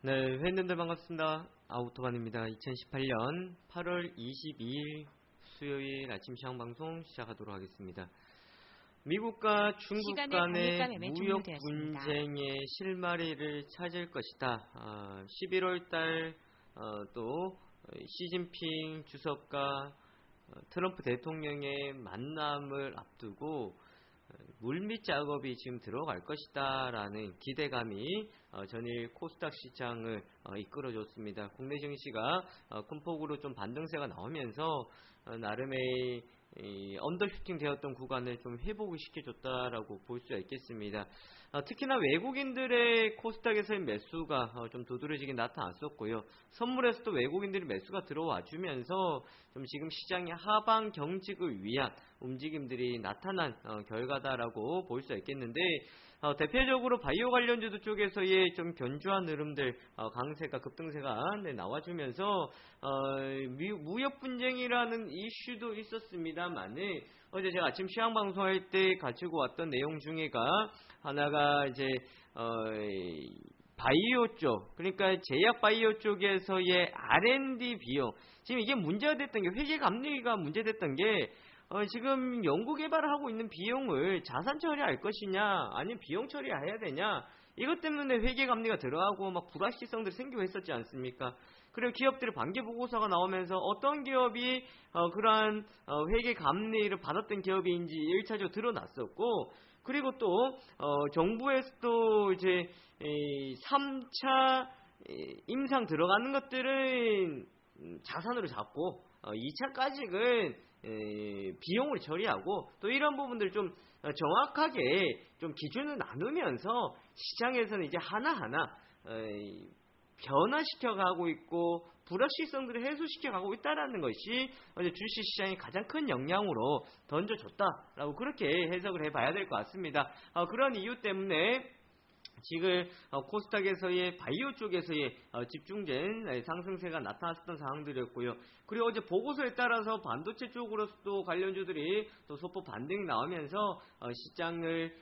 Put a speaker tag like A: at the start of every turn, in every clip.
A: 네, 회원님들 반갑습니다. 아우토반입니다. 2018년 8월 22일 수요일 아침 시황방송 시작하도록 하겠습니다. 미국과 중국 간의 무역 분쟁의 실마리를 찾을 것이다. 11월달 또 시진핑 주석과 트럼프 대통령의 만남을 앞두고 물밑 작업이 지금 들어갈 것이다 라는 기대감이 전일 코스닥 시장을 이끌어줬습니다. 국내 증시가 큰 폭으로 좀 반등세가 나오면서 나름의 언더슈팅 되었던 구간을 좀 회복을 시켜줬다라고 볼 수가 있겠습니다. 특히나 외국인들의 코스닥에서의 매수가 좀 두드러지게 나타났었고요. 선물에서도 외국인들의 매수가 들어와주면서 좀 지금 시장의 하방 경직을 위한 움직임들이 나타난 결과다라고 볼 수가 있겠는데, 대표적으로 바이오 관련주도 쪽에서의 좀 견조한 흐름들, 강세가 급등세가 나와주면서 무역 분쟁이라는 이슈도 있었습니다만은 어제 제가 아침 시황 방송할 때 가지고 왔던 내용 중에가 하나가 이제 바이오 쪽, 그러니까 제약 바이오 쪽에서의 R&D 비용, 지금 이게 문제가 됐던 게 회계 감리가 문제됐던 게 지금 연구 개발을 하고 있는 비용을 자산 처리할 것이냐 아니면 비용 처리해야 되냐, 이것 때문에 회계 감리가 들어가고 막 불확실성들이 생기고 했었지 않습니까? 그리고 기업들의 반기 보고서가 나오면서 어떤 기업이 그러한 회계 감리를 받았던 기업인지 1차적으로 드러났었고, 그리고 또 정부에서도 이제 3차 임상 들어가는 것들은 자산으로 잡고 2차까지는 비용을 처리하고, 또 이런 부분들 좀 정확하게 좀 기준을 나누면서 시장에서는 이제 하나하나 변화시켜 가고 있고 불확실성들을 해소시켜 가고 있다라는 것이 어제 주식시장이 가장 큰 영향으로 던져줬다라고 그렇게 해석을 해봐야 될 것 같습니다. 그런 이유 때문에 지금 코스닥에서의 바이오 쪽에서의 집중된 상승세가 나타났던 상황들이었고요. 그리고 어제 보고서에 따라서 반도체 쪽으로도 관련주들이 또 소폭 반등이 나오면서 시장을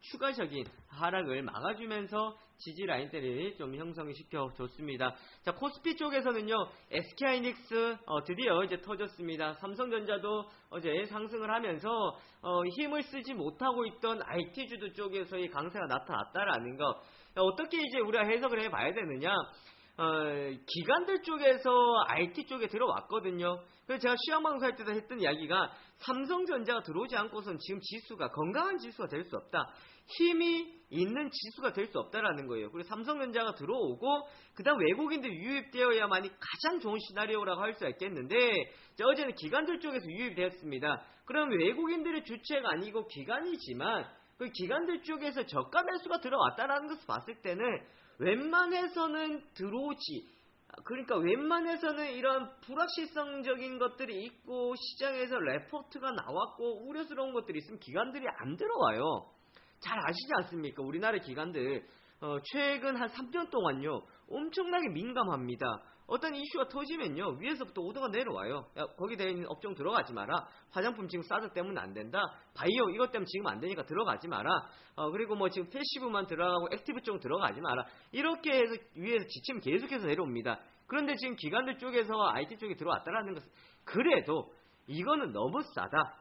A: 추가적인 하락을 막아주면서 지지 라인들이 좀 형성을 시켜줬습니다. 자, 코스피 쪽에서는요, SK하이닉스 드디어 이제 터졌습니다. 삼성전자도 어제 상승을 하면서 힘을 쓰지 못하고 있던 IT주도 쪽에서의 강세가 나타났다라는 거, 어떻게 이제 우리가 해석을 해봐야 되느냐? 기관들 쪽에서 IT 쪽에 들어왔거든요. 그래서 제가 시황방송할 때도 했던 이야기가 삼성전자가 들어오지 않고선 지금 지수가 건강한 지수가 될 수 없다. 힘이 있는 지수가 될 수 없다라는 거예요. 그리고 삼성전자가 들어오고 그 다음 외국인들이 유입되어야만이 가장 좋은 시나리오라고 할 수가 있겠는데, 어제는 기관들 쪽에서 유입되었습니다. 그럼 외국인들의 주체가 아니고 기관이지만 그 기관들 쪽에서 저가 매수가 들어왔다라는 것을 봤을 때는 웬만해서는 들어오지, 그러니까 웬만해서는 이런 불확실성적인 것들이 있고 시장에서 레포트가 나왔고 우려스러운 것들이 있으면 기관들이 안 들어와요. 잘 아시지 않습니까? 우리나라 기관들 최근 한 3년 동안요 엄청나게 민감합니다. 어떤 이슈가 터지면요 위에서부터 오더가 내려와요. 야, 거기 되어 있는 업종 들어가지 마라. 화장품 지금 싸서 때문에 안 된다. 바이오 이것 때문에 지금 안 되니까 들어가지 마라. 그리고 뭐 지금 패시브만 들어가고 액티브 쪽 들어가지 마라. 이렇게 해서 위에서 지침 계속해서 내려옵니다. 그런데 지금 기관들 쪽에서 IT 쪽에 들어왔다라는 것은 그래도 이거는 너무 싸다.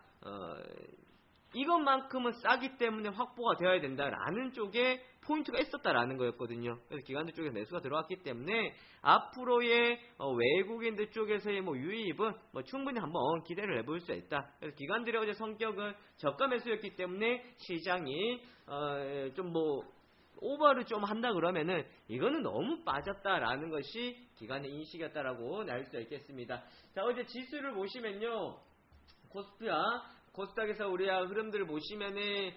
A: 이것만큼은 싸기 때문에 확보가 되어야 된다라는 쪽에 포인트가 있었다라는 거였거든요. 그래서 기관들 쪽에 매수가 들어왔기 때문에 앞으로의 외국인들 쪽에서의 유입은 충분히 한번 기대를 해볼 수 있다. 그래서 기관들의 어제 성격은 저가 매수였기 때문에 시장이 좀 오버를 좀 한다 그러면은 이거는 너무 빠졌다라는 것이 기관의 인식이었다라고 알 수 있겠습니다. 자, 어제 지수를 보시면요, 코스피와 코스닥에서 우리가 흐름들을 보시면은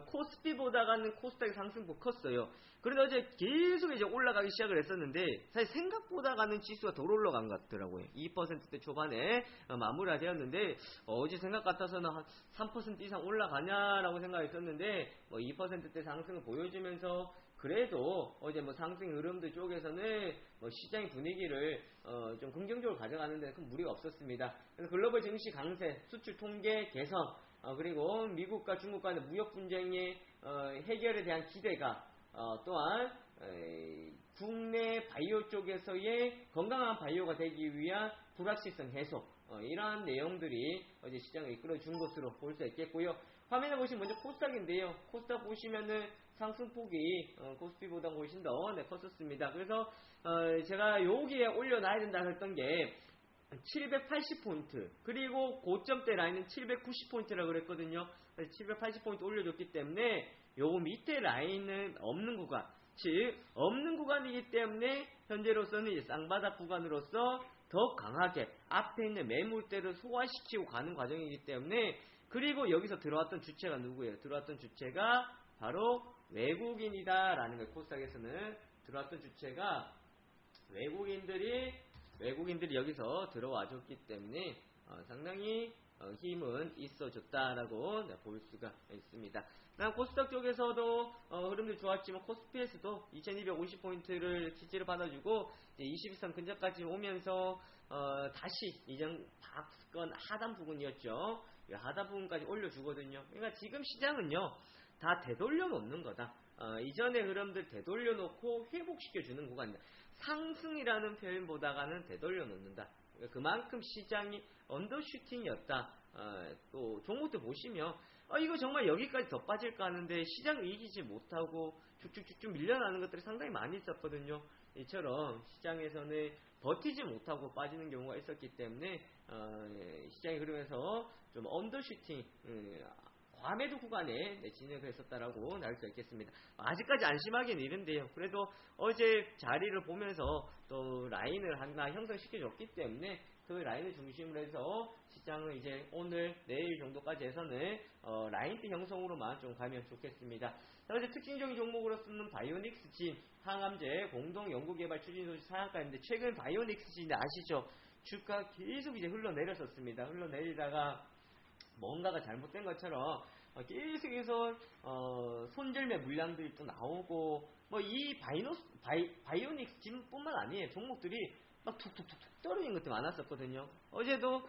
A: 코스피보다가는 코스닥의 상승폭 컸어요. 그런데 어제 계속 이제 올라가기 시작을 했었는데 사실 생각보다가는 지수가 덜 올라간 것 같더라고요. 2%대 초반에 마무리가 되었는데 어제 생각 같아서는 한 3% 이상 올라가냐라고 생각했었는데 2%대 상승을 보여주면서 그래도 어제 상승 흐름들 쪽에서는 시장의 분위기를 좀 긍정적으로 가져가는데 큰 무리가 없었습니다. 그래서 글로벌 증시 강세, 수출 통계 개선, 그리고 미국과 중국 간의 무역 분쟁의 해결에 대한 기대가 또한 국내 바이오 쪽에서의 건강한 바이오가 되기 위한 불확실성 해소, 이러한 내용들이 어제 시장을 이끌어준 것으로 볼 수 있겠고요. 화면에 보시면 먼저 코스닥인데요. 코스닥 보시면은 상승폭이 코스피보다 훨씬 더 컸었습니다. 그래서 제가 여기에 올려놔야 된다 했던 게 780포인트, 그리고 고점대 라인은 790포인트라고 그랬거든요. 780포인트 올려줬기 때문에 요 밑에 라인은 없는 구간, 즉 없는 구간이기 때문에 현재로서는 이제 쌍바닥 구간으로서 더 강하게 앞에 있는 매물대를 소화시키고 가는 과정이기 때문에, 그리고 여기서 들어왔던 주체가 누구예요? 들어왔던 주체가 바로 외국인이다라는 거예요. 코스닥에서는 들어왔던 주체가 외국인들이 여기서 들어와 줬기 때문에 상당히 힘은 있어졌다라고 볼 수가 있습니다. 코스닥 쪽에서도 흐름도 좋았지만 코스피에서도 2250포인트를 지지를 받아주고 21선 근처까지 오면서 다시 이전 박스권 하단 부분이었죠. 하단 부분까지 올려주거든요. 그러니까 지금 시장은요, 다 되돌려 놓는 거다. 이전의 흐름들 되돌려 놓고 회복시켜주는 구간이다. 상승이라는 표현보다는 되돌려 놓는다. 그만큼 시장이 언더슈팅이었다. 또 종목들 보시면 이거 정말 여기까지 더 빠질까 하는데 시장을 이기지 못하고 쭉쭉쭉쭉 밀려나는 것들이 상당히 많이 있었거든요. 이처럼 시장에서는 버티지 못하고 빠지는 경우가 있었기 때문에 시장이 그러면서 좀 언더슈팅, 과매도 구간에 진입을 했었다라고 알 수 있겠습니다. 아직까지 안심하기는 이른데요. 그래도 어제 자리를 보면서 또 라인을 하나 형성시켜줬기 때문에 그 라인을 중심으로 해서 시장은 이제 오늘 내일 정도까지 해서는 라인대 형성으로만 좀 가면 좋겠습니다. 자, 이제 특징적인 종목으로 쓰는 바이오닉스 진, 항암제 공동 연구개발 추진 소식 상한가인데, 최근 바이오닉스 진 아시죠? 주가 계속 이제 흘러내렸었습니다. 흘러내리다가 뭔가가 잘못된 것처럼 계속해서 손절매 물량들이 또 나오고, 이 바이오닉스 진뿐만 아니에요. 종목들이 막 툭툭툭툭 떨어진 것도 많았었거든요. 어제도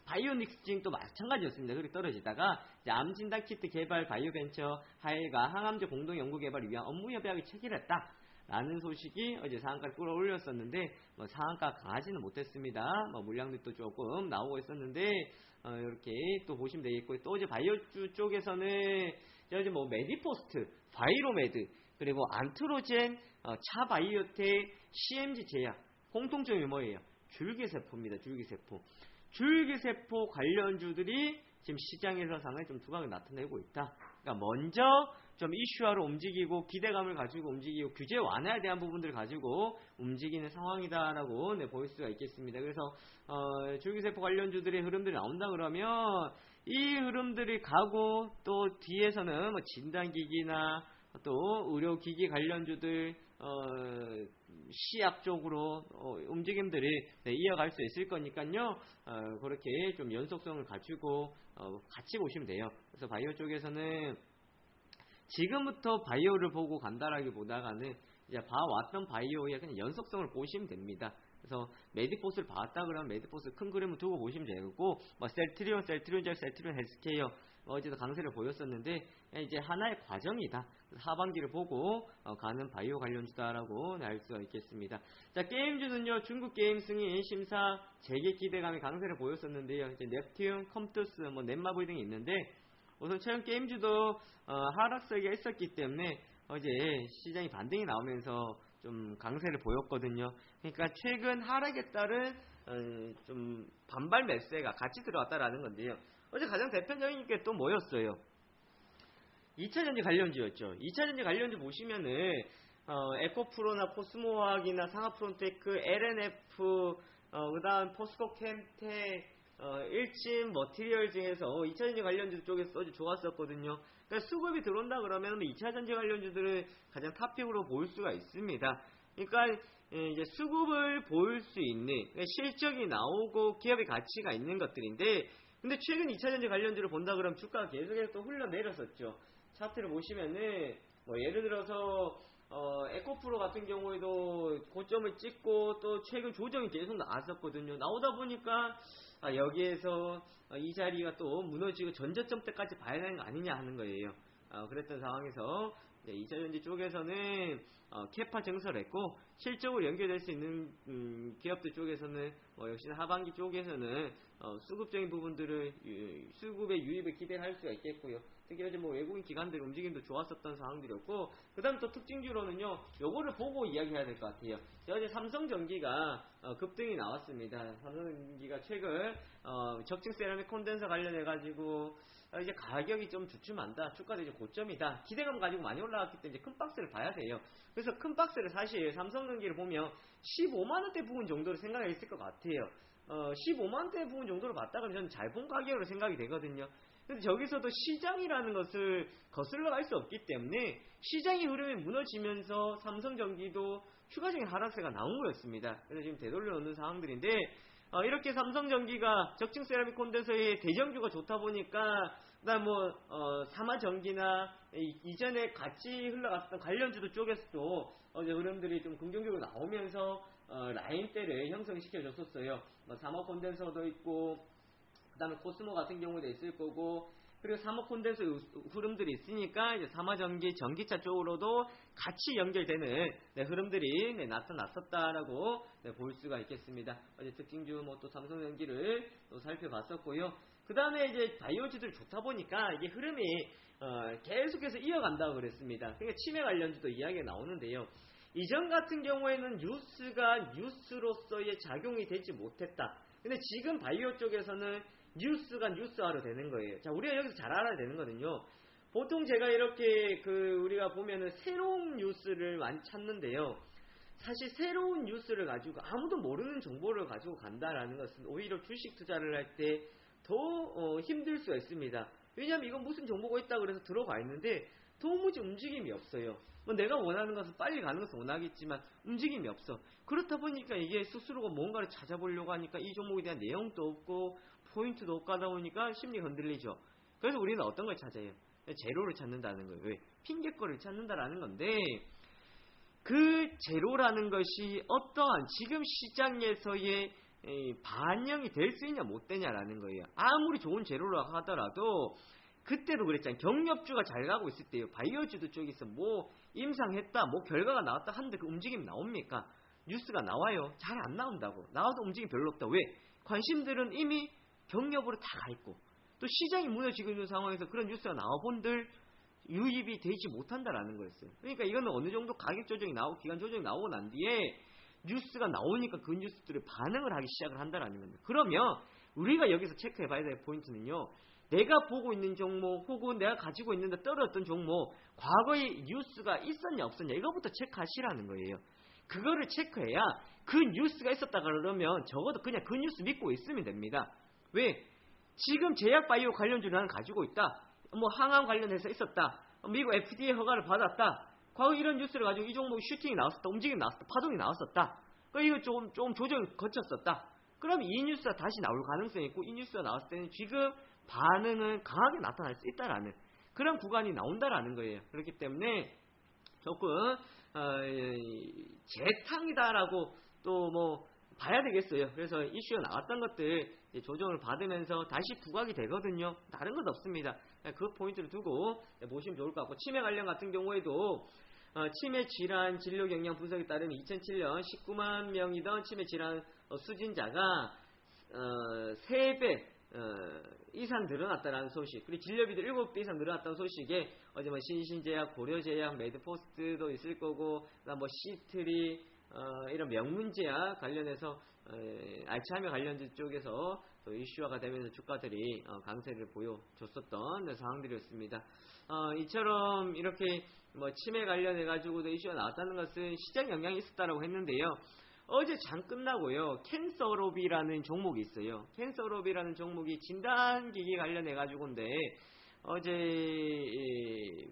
A: 바이오닉스 진도 마찬가지였습니다. 그렇게 떨어지다가 이제 암진단 키트 개발 바이오벤처 하일과 항암제 공동 연구 개발을 위한 업무 협약을 체결했다 라는 소식이 어제 상한가를 끌어올렸었는데, 상한가 강하지는 못했습니다. 물량들도 조금 나오고 있었는데, 이렇게 또 보시면 되겠고, 또 이제 바이오주 쪽에서는 이제 메디포스트, 바이로메드, 그리고 안트로젠, 차바이오텍, CMG 제약, 공통점이 뭐예요? 줄기세포입니다. 줄기세포 관련주들이 지금 시장에서 상당히 좀 두각을 나타내고 있다. 그러니까 먼저 좀 이슈화로 움직이고 기대감을 가지고 움직이고 규제 완화에 대한 부분들을 가지고 움직이는 상황이다라고 보일 수가 있겠습니다. 그래서 줄기세포 관련주들의 흐름들이 나온다 그러면 이 흐름들이 가고, 또 뒤에서는 진단기기나 또 의료기기 관련주들 시약 쪽으로 움직임들이 이어갈 수 있을 거니까요. 그렇게 좀 연속성을 갖추고 같이 보시면 돼요. 그래서 바이오 쪽에서는 지금부터 바이오를 보고 간다라기보다는 이제 봐왔던 바이오의 그냥 연속성을 보시면 됩니다. 그래서 메디포스를 봤다 그러면 메디포스 큰 그림을 두고 보시면 되고, 셀트리온 헬스케어 어제도 강세를 보였었는데 이제 하나의 과정이다. 하반기를 보고 가는 바이오 관련주다라고 알 수가 있겠습니다. 자, 게임주는요, 중국 게임 승인 심사 재개 기대감이 강세를 보였었는데요. 이제 넵튠, 컴투스, 넷마블 등이 있는데, 우선 최근 게임주도 하락세가 있었기 때문에 어제 시장이 반등이 나오면서 좀 강세를 보였거든요. 그러니까 최근 하락에 따른 좀 반발 매수가 같이 들어왔다라는 건데요. 어제 가장 대표적인 게 또 뭐였어요? 2차전지 관련주였죠. 2차전지 관련주 보시면은 에코프로나 코스모화학이나 상하프론테크, LNF, 그다음 포스코캠텍, 일진 머티리얼 중에서 2차전지 관련주 쪽에서 어제 좋았었거든요. 그러니까 수급이 들어온다 그러면 2차전지 관련주들을 가장 탑픽으로 볼 수가 있습니다. 그러니까 이제 수급을 볼 수 있는, 그러니까 실적이 나오고 기업의 가치가 있는 것들인데, 근데 최근 2차전지 관련주를 본다 그러면 주가가 계속해서 또 흘러내렸었죠. 차트를 보시면은 예를 들어서 에코프로 같은 경우에도 고점을 찍고 또 최근 조정이 계속 나왔었거든요. 나오다 보니까 여기에서 이 자리가 또 무너지고 전저점 때까지 봐야 되는 거 아니냐 하는 거예요. 그랬던 상황에서 2차전지 쪽에서는 캐파 증설했고 실적으로 연결될 수 있는 기업들 쪽에서는 역시나 하반기 쪽에서는 수급적인 부분들을 수급의 유입을 기대할 수가 있겠고요. 특히 어제 외국인 기관들 움직임도 좋았었던 상황들이었고, 그 다음 또 특징주로는요, 요거를 보고 이야기해야 될 것 같아요. 어제 삼성전기가 급등이 나왔습니다. 삼성전기가 최근 적층 세라믹 콘덴서 관련해가지고 이제 가격이 좀 주춤한다, 주가도 이제 고점이다, 기대감 가지고 많이 올라왔기 때문에 이제 큰 박스를 봐야 돼요. 그래서 큰 박스를 사실 삼성전기를 보면 15만원대 부분 정도로 생각했을 것 같아요. 15만원대 부분 정도로 봤다 그러면 저는 잘 본 가격으로 생각이 되거든요. 근데 저기서도 시장이라는 것을 거슬러 갈 수 없기 때문에 시장의 흐름이 무너지면서 삼성전기도 추가적인 하락세가 나온 거였습니다. 그래서 지금 되돌려 놓는 상황들인데, 이렇게 삼성전기가 적층 세라믹 콘덴서의 대정주가 좋다 보니까, 그다음 삼화전기나 이전에 같이 흘러갔던 관련주도 쪽에서도 어제 흐름들이 좀 긍정적으로 나오면서 라인대를 형성시켜 줬었어요. 삼화 콘덴서도 있고, 그 다음에 코스모 같은 경우도 있을 거고, 그리고 삼화 콘덴서 흐름들이 있으니까 이제 삼화전기, 전기차 쪽으로도 같이 연결되는 흐름들이 나타났었다라고 볼 수가 있겠습니다. 어제 특징주 또 삼성전기를 또 살펴봤었고요. 그 다음에 이제 바이오주들 좋다 보니까 이게 흐름이 계속해서 이어간다고 그랬습니다. 그러니까 치매 관련주도 이야기가 나오는데요. 이전 같은 경우에는 뉴스가 뉴스로서의 작용이 되지 못했다. 근데 지금 바이오 쪽에서는 뉴스가 뉴스화로 되는 거예요. 자, 우리가 여기서 잘 알아야 되는 거는요. 보통 제가 이렇게 우리가 보면은 새로운 뉴스를 많이 찾는데요. 사실 새로운 뉴스를 가지고 아무도 모르는 정보를 가지고 간다라는 것은 오히려 주식 투자를 할 때 더 힘들 수가 있습니다. 왜냐하면 이건 무슨 정보가 있다고 그래서 들어가 있는데 도무지 움직임이 없어요. 내가 원하는 것은 빨리 가는 것은 원하겠지만 움직임이 없어. 그렇다 보니까 이게 스스로가 뭔가를 찾아보려고 하니까 이 종목에 대한 내용도 없고 포인트도 없고 하다 보니까 심리가 흔들리죠. 그래서 우리는 어떤 걸 찾아요? 제로를 찾는다는 거예요. 왜? 핑계거리를 찾는다라는 건데, 그 제로라는 것이 어떠한 지금 시장에서의 반영이 될 수 있냐 못 되냐라는 거예요. 아무리 좋은 제로라고 하더라도 그때도 그랬잖아요. 경력주가 잘 가고 있을 때요. 바이오주도 쪽에서 임상했다, 결과가 나왔다 하는데 그 움직임이 나옵니까? 뉴스가 나와요. 잘 안 나온다고. 나와도 움직임 별로 없다. 왜? 관심들은 이미 경력으로 다 가 있고, 또 시장이 무너지고 있는 상황에서 그런 뉴스가 나와본들 유입이 되지 못한다라는 거였어요. 그러니까 이거는 어느 정도 가격 조정이 나오고 기간 조정이 나오고 난 뒤에 뉴스가 나오니까 그 뉴스들을 반응을 하기 시작을 한다라는 겁니다. 그러면 우리가 여기서 체크해봐야 될 포인트는요. 내가 보고 있는 종목 혹은 내가 가지고 있는데 떨어졌던 종목, 과거에 뉴스가 있었냐 없었냐 이거부터 체크하시라는 거예요. 그거를 체크해야 그 뉴스가 있었다 그러면 적어도 그냥 그 뉴스 믿고 있으면 됩니다. 왜? 지금 제약바이오 관련주를 나는 가지고 있다. 항암 관련해서 있었다. 미국 FDA 허가를 받았다. 과거 이런 뉴스를 가지고 이 종목이 슈팅이 나왔었다. 움직임이 나왔었다. 파동이 나왔었다. 이거 좀 조정이 거쳤었다. 그럼 이 뉴스가 다시 나올 가능성이 있고, 이 뉴스가 나왔을 때는 지금 반응은 강하게 나타날 수 있다라는 그런 구간이 나온다라는 거예요. 그렇기 때문에 조금 재탕이다라고 또 봐야 되겠어요. 그래서 이슈가 나왔던 것들 조정을 받으면서 다시 부각이 되거든요. 다른 것 없습니다. 그 포인트를 두고 보시면 좋을 것 같고, 치매 관련 같은 경우에도 치매 질환 진료 경향 분석에 따르면 2007년 19만 명이던 치매 질환 수진자가 3배 이상 늘어났다는 소식, 그리고 진료비도 7배 이상 늘어났다는 소식에 어제 신신제약, 고려제약, 메드포스트도 있을 거고, 그다음 시트리 이런 명문제약 관련해서 알츠하이머 관련주 쪽에서 또 이슈화가 되면서 주가들이 강세를 보여줬었던 상황들이었습니다. 이처럼 이렇게 치매 관련해 가지고도 이슈가 나왔다는 것은 시장 영향이 있었다라고 했는데요. 어제 장 끝나고요. 캔서로비라는 종목이 있어요. 캔서로비라는 종목이 진단기기 관련해 가지고인데 어제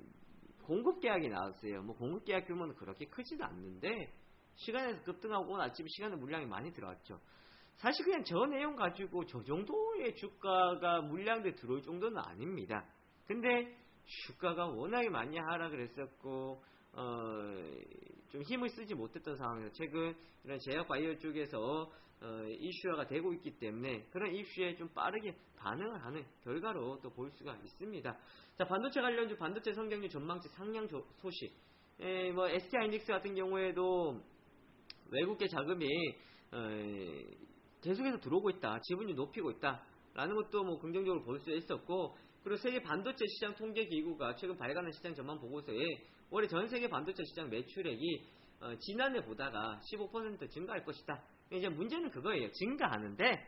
A: 공급 계약이 나왔어요. 공급 계약 규모는 그렇게 크지도 않는데 시간에서 급등하고 오늘 아침에 시간에 물량이 많이 들어왔죠. 사실 그냥 저 내용 가지고 저 정도의 주가가 물량대 들어올 정도는 아닙니다. 근데 주가가 워낙에 많이 하락을 했었고 좀 힘을 쓰지 못했던 상황에서 최근 이런 제약 바이오 쪽에서 이슈화가 되고 있기 때문에 그런 이슈에 좀 빠르게 반응을 하는 결과로 또 볼 수가 있습니다. 자, 반도체 관련주 반도체 성장률 전망치 상향 소식. 뭐 SK하이닉스 같은 경우에도 외국계 자금이 계속해서 들어오고 있다, 지분율 높이고 있다라는 것도 뭐 긍정적으로 볼 수 있었고, 그리고 세계 반도체 시장 통계 기구가 최근 발간한 시장 전망 보고서에 올해 전 세계 반도체 시장 매출액이 지난해 보다가 15% 증가할 것이다. 이제 문제는 그거예요. 증가하는데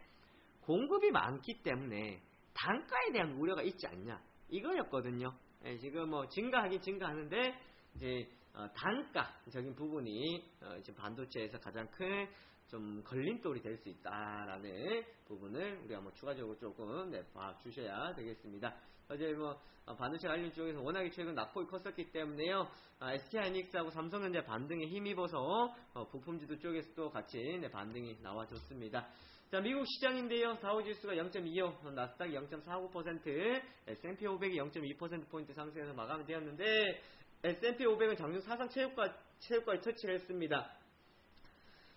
A: 공급이 많기 때문에 단가에 대한 우려가 있지 않냐, 이거였거든요. 지금 뭐 증가하긴 증가하는데 이제 단가적인 부분이 지금 반도체에서 가장 큰 좀 걸림돌이 될 수 있다라는 부분을 우리가 뭐 추가적으로 조금 봐 주셔야 되겠습니다. 어제 뭐 반도체 관련 쪽에서 워낙에 최근 낙폭이 컸었기 때문에요. SK하이닉스하고 삼성전자 반등에 힘입어서 부품지도 쪽에서 또 같이 반등이 나와줬습니다. 자, 미국 시장인데요. 다우지수가 0.25, 나스닥이 0.49%, S&P 500이 0.2%포인트 상승해서 마감이 되었는데, S&P 500은 작년 사상 최고가를 터치를 했습니다.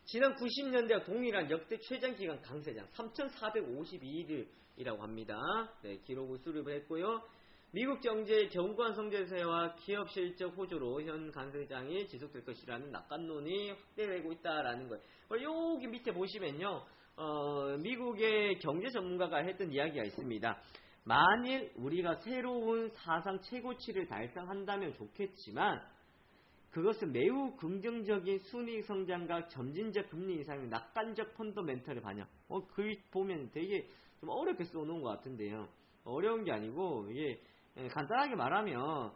A: 지난 90년대와 동일한 역대 최장 기간 강세장 3,452일이라고 합니다. 네, 기록을 수립을 했고요. 미국 경제의 견고한 성장세와 기업 실적 호조로 현 강세장이 지속될 것이라는 낙관론이 확대되고 있다라는 거예요. 여기 밑에 보시면요, 미국의 경제 전문가가 했던 이야기가 있습니다. 만일 우리가 새로운 사상 최고치를 달성한다면 좋겠지만 그것은 매우 긍정적인 순이익 성장과 점진적 금리 인상의 낙관적 펀더멘털을 반영. 글 보면 되게 좀 어렵게 써놓은 것 같은데요. 어려운 게 아니고 이게 간단하게 말하면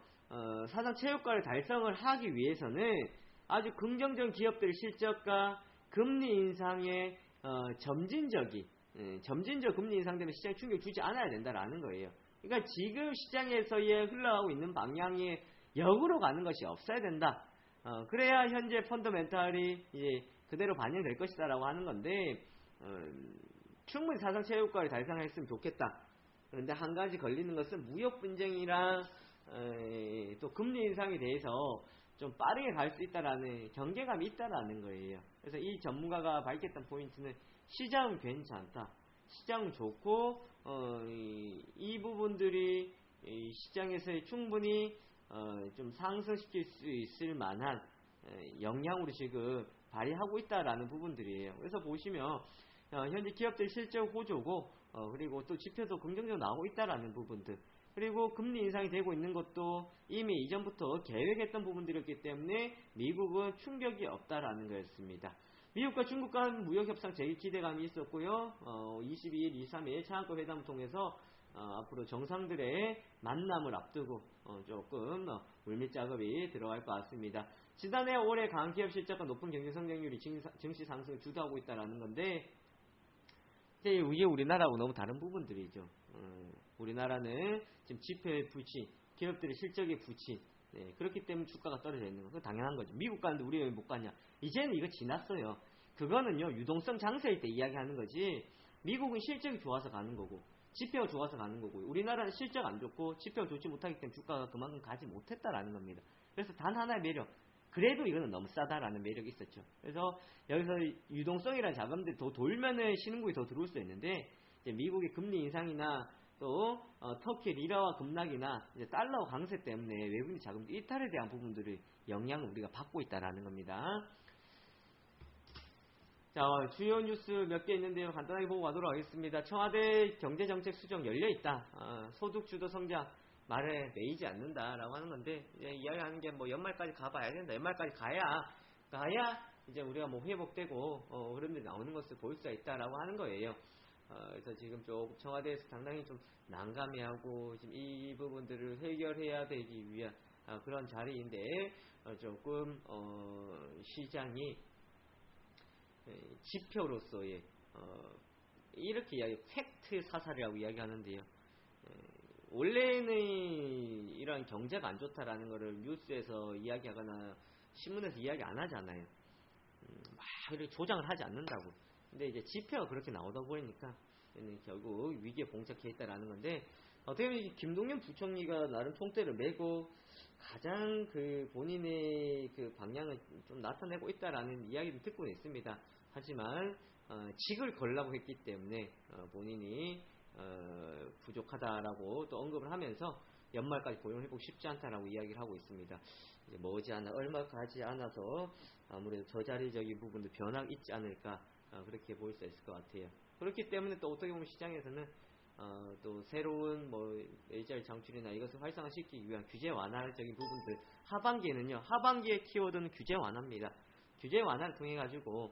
A: 사상 최고가를 달성을 하기 위해서는 아주 긍정적인 기업들의 실적과 금리 인상의 점진적 금리 인상 때문에 시장 충격을 주지 않아야 된다라는 거예요. 그러니까 지금 시장에서의 흘러가고 있는 방향이 역으로 가는 것이 없어야 된다. 그래야 현재 펀더멘탈이 이제 그대로 반영될 것이다라고 하는 건데, 충분히 사상 최고가를 달성했으면 좋겠다. 그런데 한 가지 걸리는 것은 무역 분쟁이랑 또 금리 인상에 대해서 좀 빠르게 갈 수 있다라는 경계감이 있다라는 거예요. 그래서 이 전문가가 밝혔던 포인트는 시장은 괜찮다, 시장은 좋고 이 부분들이 시장에서 충분히 좀 상승시킬 수 있을 만한 영향으로 지금 발휘하고 있다라는 부분들이에요. 그래서 보시면 현재 기업들 실적 호조고 그리고 또 지표도 긍정적으로 나오고 있다라는 부분들, 그리고 금리 인상이 되고 있는 것도 이미 이전부터 계획했던 부분들이었기 때문에 미국은 충격이 없다라는 거였습니다. 미국과 중국 간 무역 협상 재개 기대감이 있었고요. 22일, 23일 차관급 회담을 통해서 앞으로 정상들의 만남을 앞두고 조금 물밑 작업이 들어갈 것 같습니다. 지난해 올해 강한 기업 실적과 높은 경제 성장률이 증시 상승을 주도하고 있다라는 건데, 이제 이게 우리나라하고 너무 다른 부분들이죠. 우리나라는 지금 지표의 부치, 기업들의 실적의 부치, 네, 그렇기 때문에 주가가 떨어져 있는 거, 그건 당연한 거죠. 미국 가는데 우리가 왜 못 가냐? 이제는 이거 지났어요. 그거는요, 유동성 장세일 때 이야기하는 거지. 미국은 실적이 좋아서 가는 거고, 지표가 좋아서 가는 거고, 우리나라는 실적 안 좋고 지표가 좋지 못하기 때문에 주가가 그만큼 가지 못했다라는 겁니다. 그래서 단 하나의 매력, 그래도 이거는 너무 싸다라는 매력이 있었죠. 그래서 여기서 유동성이라는 자금들이 더 돌면은 신흥국이 더 들어올 수 있는데, 이제 미국의 금리 인상이나 또 터키 리라와 급락이나 이제 달러 강세 때문에 외국인 자금들 이탈에 대한 부분들을 영향을 우리가 받고 있다라는 겁니다. 자, 주요 뉴스 몇 개 있는데요. 간단하게 보고 가도록 하겠습니다. 청와대 경제정책 수정 열려있다. 소득주도 성장 말에 매이지 않는다라고 하는 건데, 이제 이야기하는 게 뭐 연말까지 가봐야 된다. 연말까지 가야 이제 우리가 뭐 회복되고 그런 데 나오는 것을 볼 수가 있다라고 하는 거예요. 그래서 지금 좀 청와대에서 상당히 좀 난감해하고 지금 이 부분들을 해결해야 되기 위한 그런 자리인데, 조금 시장이 지표로서의 이렇게 팩트 사살이라고 이야기하는데요. 원래는 이런 경제가 안 좋다라는 거를 뉴스에서 이야기하거나 신문에서 이야기 안 하잖아요. 막 이렇게 조장을 하지 않는다고. 근데 이제 지표가 그렇게 나오다 보니까 결국 위기에 봉착해 있다라는 건데, 어떻게 보면 김동연 부총리가 나름 총대를 메고 가장 그 본인의 그 방향을 좀 나타내고 있다라는 이야기를 듣고는 있습니다. 하지만 직을 걸라고 했기 때문에 본인이 부족하다라고 또 언급을 하면서 연말까지 고용을 해보고 싶지 않다라고 이야기를 하고 있습니다. 이제 머지않아 얼마 가지 않아서 아무래도 저자리적인 부분도 변화가 있지 않을까 그렇게 보일 수 있을 것 같아요. 그렇기 때문에 또 어떻게 보면 시장에서는 또 새로운 뭐 일자리 창출이나 이것을 활성화시키기 위한 규제 완화적인 부분들 하반기에는요. 하반기의 키워드는 규제 완화입니다. 규제 완화를 통해 가지고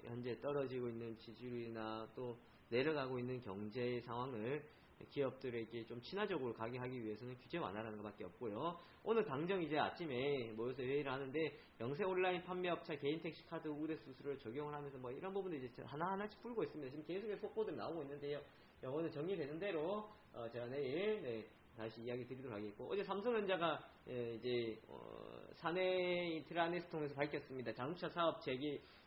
A: 현재 떨어지고 있는 지지율이나 또 내려가고 있는 경제 상황을 기업들에게 좀 친화적으로 가게 하기 위해서는 규제 완화라는 것밖에 없고요. 오늘 당정 이제 아침에 모여서 회의를 하는데 영세 온라인 판매업체 개인 택시 카드 우대 수수료를 적용을 하면서 뭐 이런 부분들 이제 하나하나씩 풀고 있습니다. 지금 계속해서 속보들이 나오고 있는데요. 오늘 정리되는 대로 제가 내일 다시 이야기 드리도록 하겠고, 어제 삼성전자가 이제 사내 인트라넷을 통해서 밝혔습니다. 자동차 사업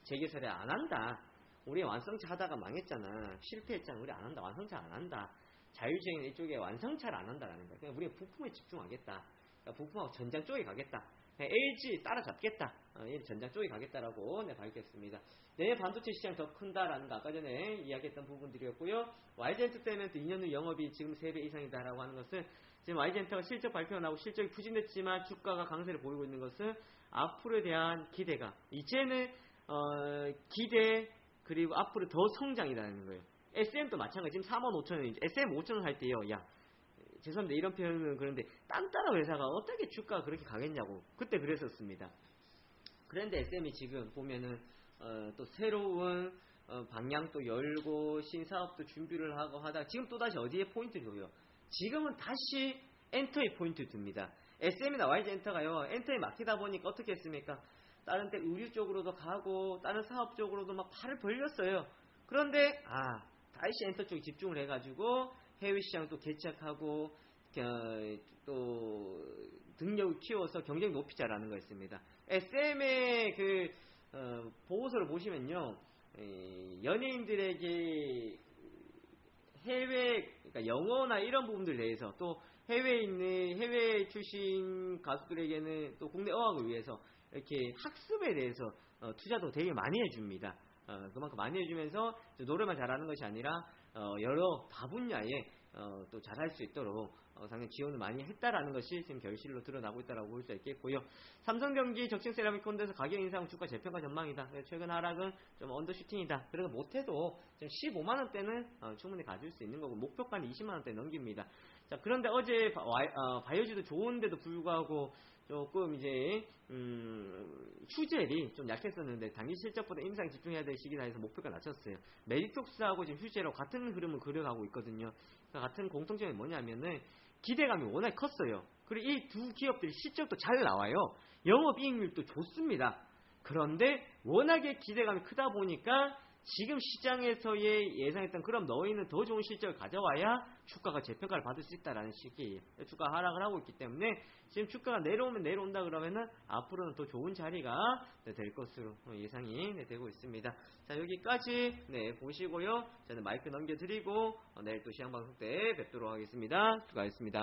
A: 재개설에 안 한다. 우리 완성차 하다가 망했잖아. 실패했잖아. 우리 안 한다. 완성차 안 한다. 자율주행 이쪽에 완성차를 안 한다라는 거야. 그냥 우리가 부품에 집중하겠다. 그러니까 부품하고 전장 쪽에 가겠다. LG 따라잡겠다. 전장 쪽에 가겠다라고 밝혔습니다. 내년 반도체 시장이 더 큰다라는 거 아까 전에 이야기했던 부분들이었고요. YG엔터테인먼트 2년 후 영업이 지금 3배 이상이다라고 하는 것은 지금 YG엔터가 실적 발표가 나오고 실적이 부진했지만 주가가 강세를 보이고 있는 것은 앞으로에 대한 기대가 이제는 기대 그리고 앞으로 더 성장이라는 거예요. SM도 마찬가지. 지금 45,000원, SM 5,000원 할 때요. 야, 죄송합니다. 이런 표현은 그런데 딴 따라 회사가 어떻게 주가가 그렇게 가겠냐고 그때 그랬었습니다. 그런데 SM이 지금 보면은 또 새로운 방향도 열고 신사업도 준비를 하고 하다 지금 또다시 어디에 포인트를 둬요? 지금은 다시 엔터에 포인트를 둡니다. SM이나 YG엔터가요. 엔터에 맡기다 보니까 어떻게 했습니까? 다른 데 의류 쪽으로도 가고 다른 사업 쪽으로도 막 팔을 벌렸어요. 그런데 다시 엔터 쪽에 집중을 해가지고 해외 시장 또 개척하고 또 능력을 키워서 경쟁 높이자라는 거였습니다. SM의 그 보고서를 보시면요, 연예인들에게 그러니까 영어나 이런 부분들에 대해서 또 해외 출신 가수들에게는 또 국내 어학을 위해서 이렇게 학습에 대해서 투자도 되게 많이 해줍니다. 그만큼 많이 해주면서 노래만 잘하는 것이 아니라 여러 다분야에 또 잘할 수 있도록 상당히 지원을 많이 했다라는 것이 지금 결실로 드러나고 있다라고 볼 수 있겠고요. 삼성전기 적신 세라믹 콘덴서 가격 인상 주가 재평가 전망이다. 최근 하락은 좀 언더슈팅이다. 그래서 못해도 지금 15만 원대는 충분히 가질 수 있는 거고 목표가는 20만 원대 넘깁니다. 자, 그런데 어제 바이오지도 좋은데도 불구하고 조금 이제 휴젤이 좀 약했었는데 단기 실적보다 임상에 집중해야 될 시기다 해서 목표가 낮췄어요. 메디톡스하고 지금 휴젤하고 같은 흐름을 그려가고 있거든요. 그러니까 같은 공통점이 뭐냐면은 기대감이 워낙 컸어요. 그리고 이 두 기업들이 실적도 잘 나와요. 영업이익률도 좋습니다. 그런데 워낙에 기대감이 크다 보니까 지금 시장에서의 예상했던 그럼 너희는 더 좋은 실적을 가져와야 주가가 재평가를 받을 수 있다라는 식이에요. 주가 하락을 하고 있기 때문에 지금 주가가 내려오면 내려온다 그러면은 앞으로는 더 좋은 자리가 될 것으로 예상이 되고 있습니다. 자, 여기까지 보시고요. 저는 마이크 넘겨드리고 내일 또 시황방송 때 뵙도록 하겠습니다. 수고하셨습니다.